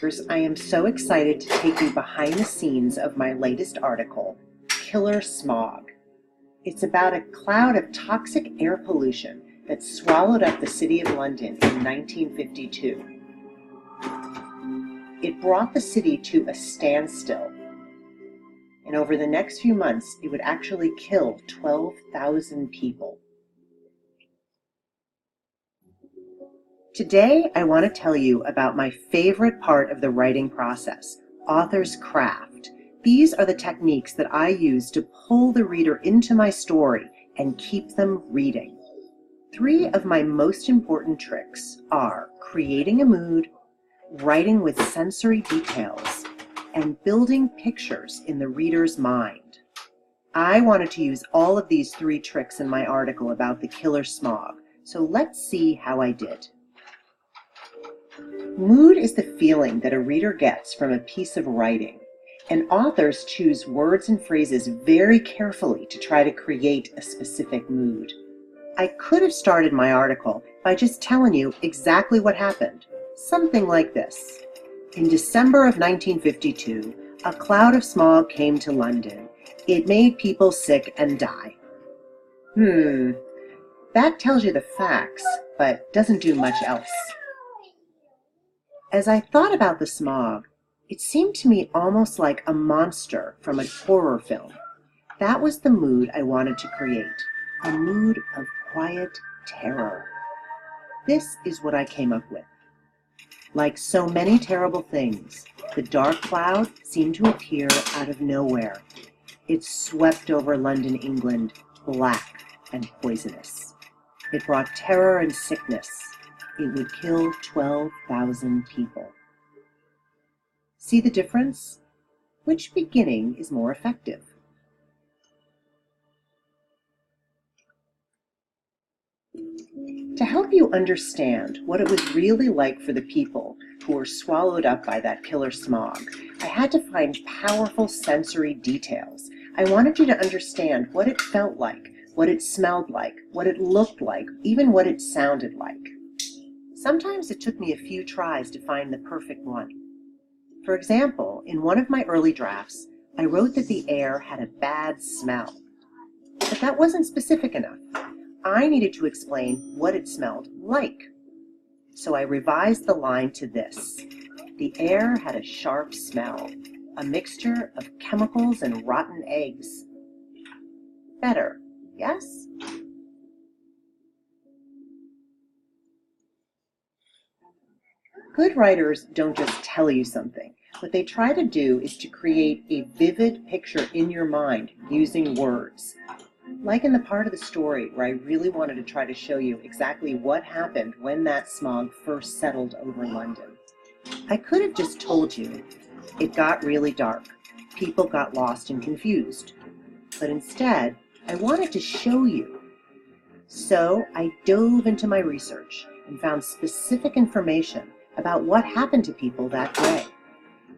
readers, I am so excited to take you behind the scenes of my latest article, Killer Smog. It's about a cloud of toxic air pollution that swallowed up the city of London in 1952. It brought the city to a standstill, and over the next few months, it would actually kill 12,000 people. Today, I want to tell you about my favorite part of the writing process, author's craft. These are the techniques that I use to pull the reader into my story and keep them reading. 3 of my most important tricks are creating a mood, writing with sensory details, and building pictures in the reader's mind. I wanted to use all of these 3 tricks in my article about the killer smog, so let's see how I did. Mood is the feeling that a reader gets from a piece of writing, and authors choose words and phrases very carefully to try to create a specific mood. I could have started my article by just telling you exactly what happened, something like this. In December of 1952, a cloud of smog came to London. It made people sick and die. That tells you the facts, but doesn't do much else. As I thought about the smog, it seemed to me almost like a monster from a horror film. That was the mood I wanted to create, a mood of quiet terror. This is what I came up with. Like so many terrible things, the dark cloud seemed to appear out of nowhere. It swept over London, England, black and poisonous. It brought terror and sickness. It would kill 12,000 people. See the difference? Which beginning is more effective? To help you understand what it was really like for the people who were swallowed up by that killer smog, I had to find powerful sensory details. I wanted you to understand what it felt like, what it smelled like, what it looked like, even what it sounded like. Sometimes it took me a few tries to find the perfect one. For example, in one of my early drafts, I wrote that the air had a bad smell. But that wasn't specific enough. I needed to explain what it smelled like. So I revised the line to this. The air had a sharp smell, a mixture of chemicals and rotten eggs. Better, yes? Good writers don't just tell you something. What they try to do is to create a vivid picture in your mind using words. Like in the part of the story where I really wanted to try to show you exactly what happened when that smog first settled over London. I could have just told you it got really dark. People got lost and confused. But instead, I wanted to show you. So I dove into my research and found specific information about what happened to people that day.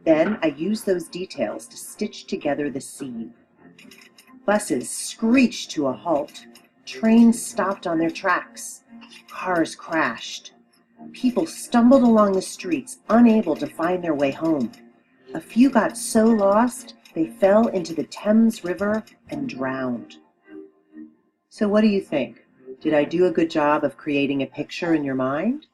Then I used those details to stitch together the scene. Buses screeched to a halt. Trains stopped on their tracks. Cars crashed. People stumbled along the streets, unable to find their way home. A few got so lost, they fell into the Thames River and drowned. So what do you think? Did I do a good job of creating a picture in your mind?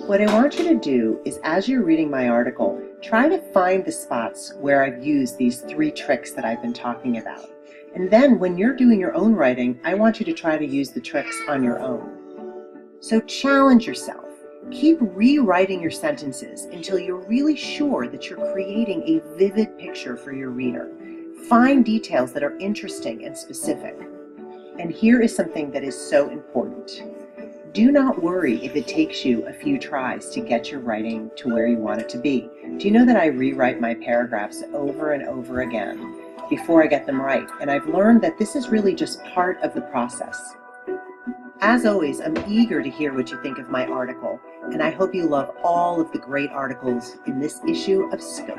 What I want you to do is, as you're reading my article, try to find the spots where I've used these 3 tricks that I've been talking about. And then when you're doing your own writing, I want you to try to use the tricks on your own. So challenge yourself. Keep rewriting your sentences until you're really sure that you're creating a vivid picture for your reader. Find details that are interesting and specific. And here is something that is so important. Do not worry if it takes you a few tries to get your writing to where you want it to be. Do you know that I rewrite my paragraphs over and over again before I get them right? And I've learned that this is really just part of the process. As always, I'm eager to hear what you think of my article, and I hope you love all of the great articles in this issue of Scope.